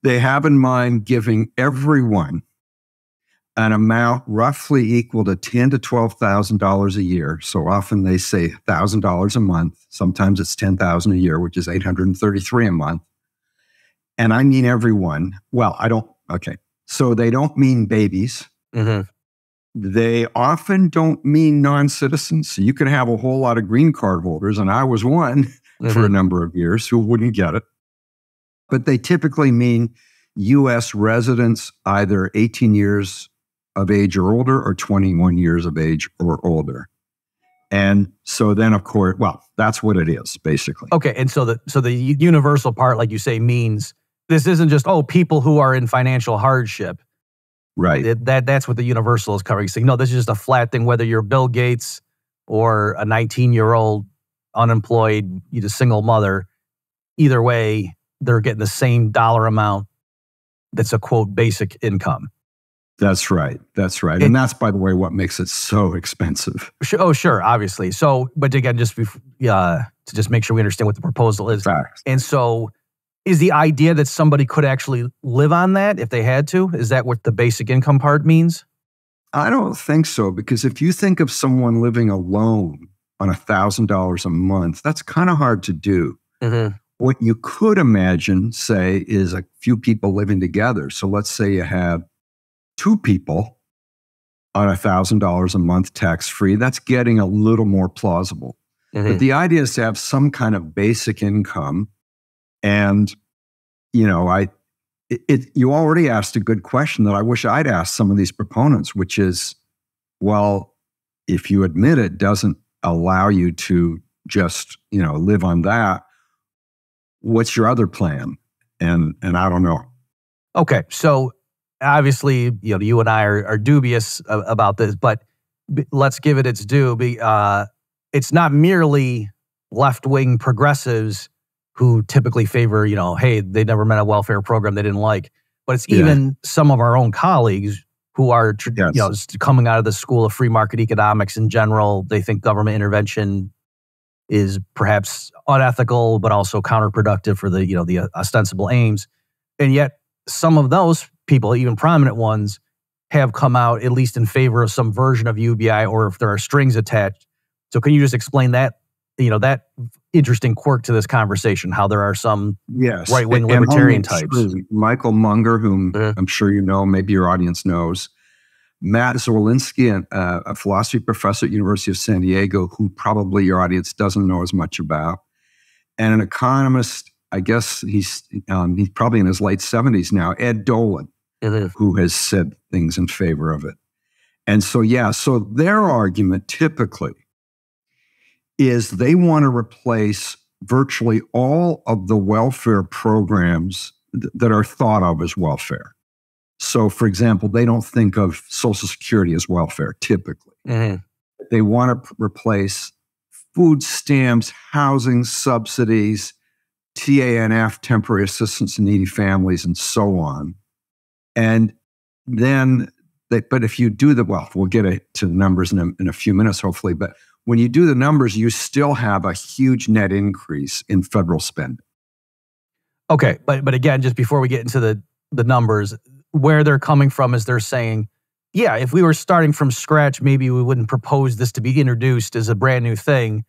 They have in mind giving everyone an amount roughly equal to $10,000 to $12,000 a year. So often they say $1,000 a month. Sometimes it's $10,000 a year, which is $833 a month. And I mean everyone. Well, I don't. Okay. So they don't mean babies. Mm-hmm. They often don't mean non-citizens. So you can have a whole lot of green card holders, and I was one for a number of years who wouldn't get it. But they typically mean U.S. residents, either 18 years of age or older or 21 years of age or older. And so then, of course, well, that's what it is, basically. Okay, and so the universal part, like you say, means this isn't just, people who are in financial hardship. Right. That's what the universal is covering. So, this is just a flat thing, whether you're Bill Gates or a 19-year-old unemployed, single mother. Either way, they're getting the same dollar amount that's a, quote, basic income. That's right. That's right. And that's, by the way, what makes it so expensive. Oh, sure, obviously. So, but again, just to just make sure we understand what the proposal is. Facts. And so, is the idea that somebody could actually live on that if they had to? Is that what the basic income part means? I don't think so, because if you think of someone living alone on $1,000 a month, that's kind of hard to do. Mm-hmm. What you could imagine, say, is a few people living together. So let's say you have two people on $1,000 a month tax-free. That's getting a little more plausible. Mm-hmm. But the idea is to have some kind of basic income. And, you already asked a good question that I wish I'd asked some of these proponents, which is, well, if you admit it doesn't allow you to just, live on that, what's your other plan? And I don't know. Okay, so obviously, you and I are dubious about this, but let's give it its due. It's not merely left-wing progressives who typically favor, hey, they never met a welfare program they didn't like. But it's even some of our own colleagues who are, coming out of the school of free market economics in general. They think government intervention is perhaps unethical, but also counterproductive for the ostensible aims. And yet, some of those people, even prominent ones, have come out at least in favor of some version of UBI, or if there are strings attached. So can you just explain that, that interesting quirk to this conversation, how there are some right-wing libertarian types? Michael Munger, whom I'm sure you know, maybe your audience knows. Matt Zwolinski, a philosophy professor at University of San Diego, who probably your audience doesn't know as much about. And an economist, I guess he's probably in his late 70s now, Ed Dolan, who has said things in favor of it. And so, so their argument typically is they want to replace virtually all of the welfare programs that are thought of as welfare. So, for example, they don't think of Social Security as welfare typically. Mm-hmm. They want to replace food stamps, housing subsidies, TANF, temporary assistance to needy families, and so on. And then, but if you do we'll get to the numbers in a few minutes, hopefully. But when you do the numbers, you still have a huge net increase in federal spending. Okay, but again, just before we get into the numbers, where they're coming from is they're saying, if we were starting from scratch, maybe we wouldn't propose this to be introduced as a brand new thing.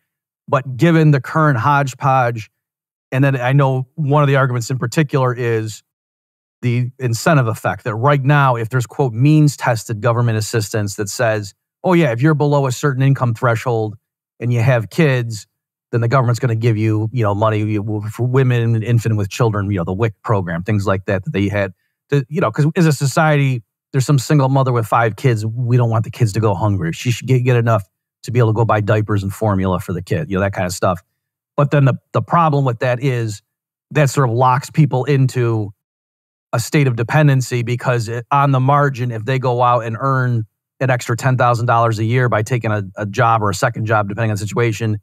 But given the current hodgepodge, and then I know one of the arguments in particular is the incentive effect, that right now, if there's, quote, means-tested government assistance that says, if you're below a certain income threshold and you have kids, then the government's going to give you, money for women and infant with children, the WIC program, things like that they had. Because as a society, there's some single mother with 5 kids. We don't want the kids to go hungry. She should get enough to be able to go buy diapers and formula for the kid, that kind of stuff. But then the problem with that is that sort of locks people into a state of dependency, because on the margin, if they go out and earn an extra $10,000 a year by taking a job or a second job, depending on the situation,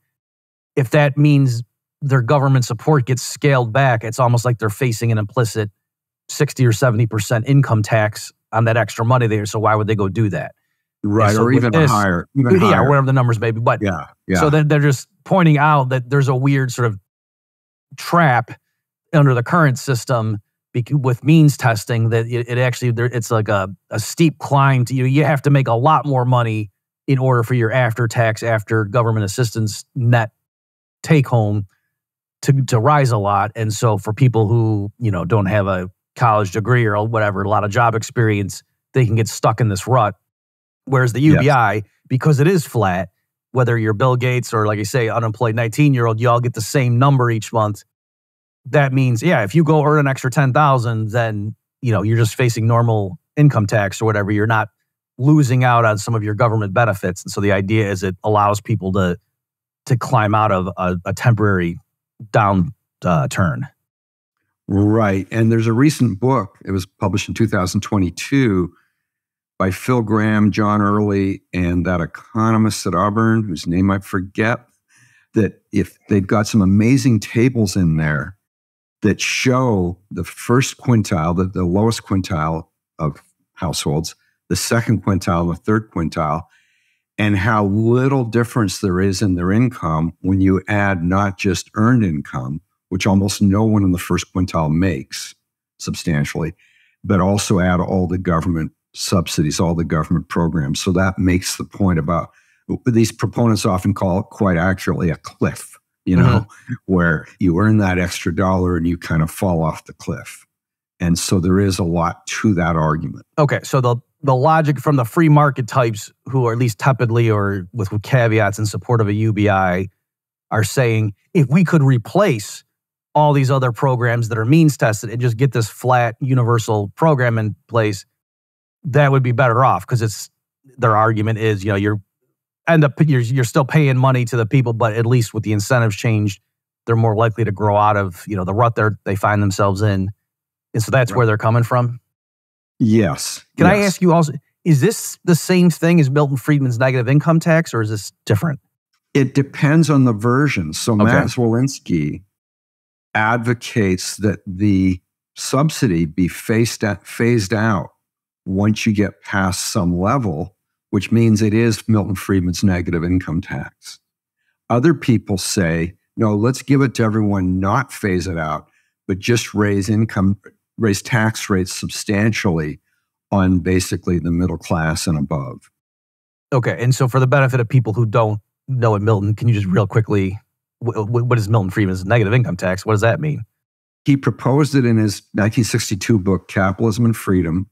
if that means their government support gets scaled back, it's almost like they're facing an implicit 60 or 70% income tax on that extra money there. So why would they go do that? Right, so or even higher. Whatever the numbers may be. But so they're just pointing out that there's a weird sort of trap under the current system, with means testing that it actually, it's like a steep climb to you have to make a lot more money in order for your after government assistance net take home to rise a lot. And so for people who, don't have a college degree or whatever, a lot of job experience, they can get stuck in this rut. Whereas the UBI, because it is flat, whether you're Bill Gates or, like you say, unemployed 19-year-old, you all get the same number each month. That means, if you go earn an extra $10,000, then, you're just facing normal income tax or whatever. You're not losing out on some of your government benefits. And so the idea is it allows people to climb out of a temporary downturn. Right. And there's a recent book, it was published in 2022 by Phil Graham, John Early, and that economist at Auburn, whose name I forget, that if they've got some amazing tables in there that show the first quintile, the lowest quintile of households, the second quintile, the third quintile, and how little difference there is in their income when you add not just earned income, which almost no one in the first quintile makes substantially, but also add all the government subsidies, all the government programs. So that makes the point about, these proponents often call it quite accurately a cliff, where you earn that extra dollar and you kind of fall off the cliff. And so there is a lot to that argument. Okay, so the logic from the free market types who are at least tepidly or with caveats in support of a UBI are saying, if we could replace all these other programs that are means tested and just get this flat universal program in place, that would be better off, because their argument is, you're still paying money to the people, but at least with the incentives changed, they're more likely to grow out of, the rut they find themselves in. And so that's where they're coming from. Yes. Can I ask you also, is this the same thing as Milton Friedman's negative income tax, or is this different? It depends on the version. So Matt Zwolinski advocates that the subsidy be phased out once you get past some level, which means it is Milton Friedman's negative income tax. Other people say, no, let's give it to everyone, not phase it out, but just raise tax rates substantially on basically the middle class and above. Okay, and so for the benefit of people who don't know it, Milton, can you just real quickly, what is Milton Friedman's negative income tax? What does that mean? He proposed it in his 1962 book, Capitalism and Freedom.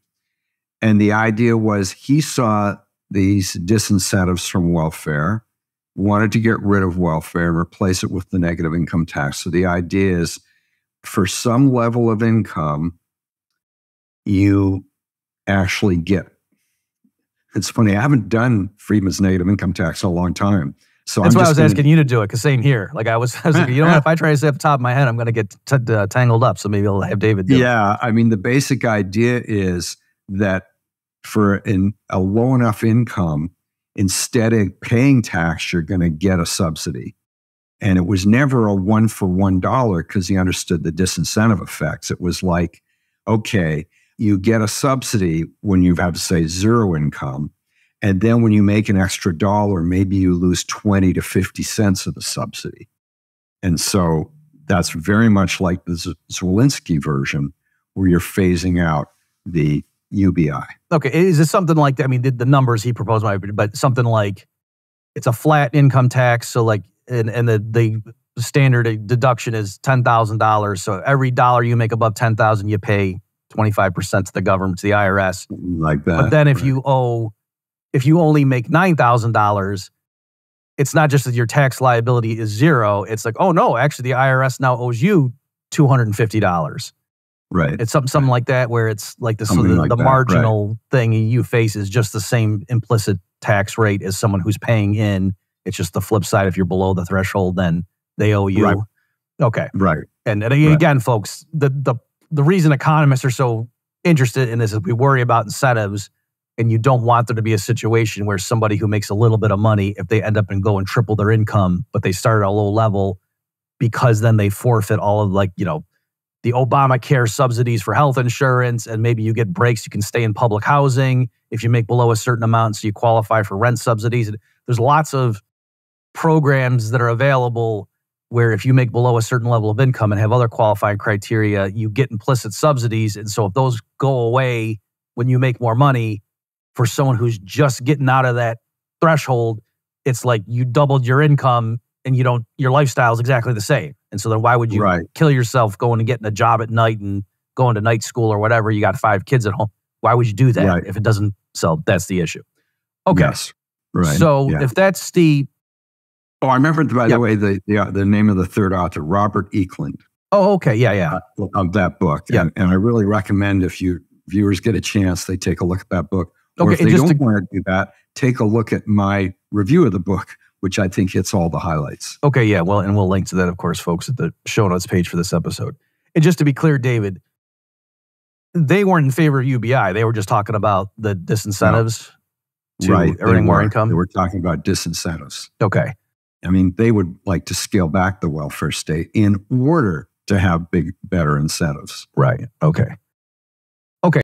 And the idea was he saw these disincentives from welfare, wanted to get rid of welfare and replace it with the negative income tax. So the idea is, for some level of income, you actually get, it's funny, I haven't done Friedman's negative income tax in a long time. So that's why I was asking you to do it, because same here. Like I was like, if I try to say off the top of my head, I'm going to get tangled up. So maybe I'll have David do it. Yeah, I mean, the basic idea is that for a low enough income, instead of paying tax, you're going to get a subsidy. And it was never a one for $1 because he understood the disincentive effects. It was like, okay, you get a subsidy when you have, say, zero income. And then when you make an extra dollar, maybe you lose 20 to 50 cents of the subsidy. And so that's very much like the Zwolinski version, where you're phasing out the UBI. Okay, is it something like that? I mean, the numbers he proposed might be, but something like it's a flat income tax. So like, and the standard deduction is $10,000. So every dollar you make above $10,000, you pay 25% to the government, to the IRS. Like that. But then if you only make $9,000, it's not just that your tax liability is zero. It's like, oh no, actually the IRS now owes you $250. Right. It's something like that, where it's like this, like the that, marginal thing you face is just the same implicit tax rate as someone who's paying in. It's just the flip side. If you're below the threshold, then they owe you. Right. Okay. Right. And again, folks, the reason economists are so interested in this is we worry about incentives, and you don't want there to be a situation where somebody who makes a little bit of money, if they end up and go and triple their income, but they start at a low level, because then they forfeit all of the Obamacare subsidies for health insurance, and maybe you get breaks, you can stay in public housing if you make below a certain amount, so you qualify for rent subsidies. There's lots of programs that are available where if you make below a certain level of income and have other qualifying criteria, you get implicit subsidies. And so if those go away when you make more money, for someone who's just getting out of that threshold, it's like you doubled your income and your lifestyle is exactly the same. And so then why would you kill yourself going and getting a job at night and going to night school or whatever? You got 5 kids at home. Why would you do that if it doesn't sell? That's the issue. Okay. Yes. Right. So if that's the... Oh, I remember, by the way, the name of the third author, Robert Eklund. Oh, okay. Yeah. Of that book. Yeah. And I really recommend if viewers get a chance, they take a look at that book. Or Okay, if they don't want to do that, take a look at my review of the book, which I think hits all the highlights. Okay, yeah. Well, and we'll link to that, of course, folks, at the show notes page for this episode. And just to be clear, David, they weren't in favor of UBI. They were just talking about the disincentives to earning more income. They were talking about disincentives. Okay. I mean, they would like to scale back the welfare state in order to have better incentives. Right. Okay.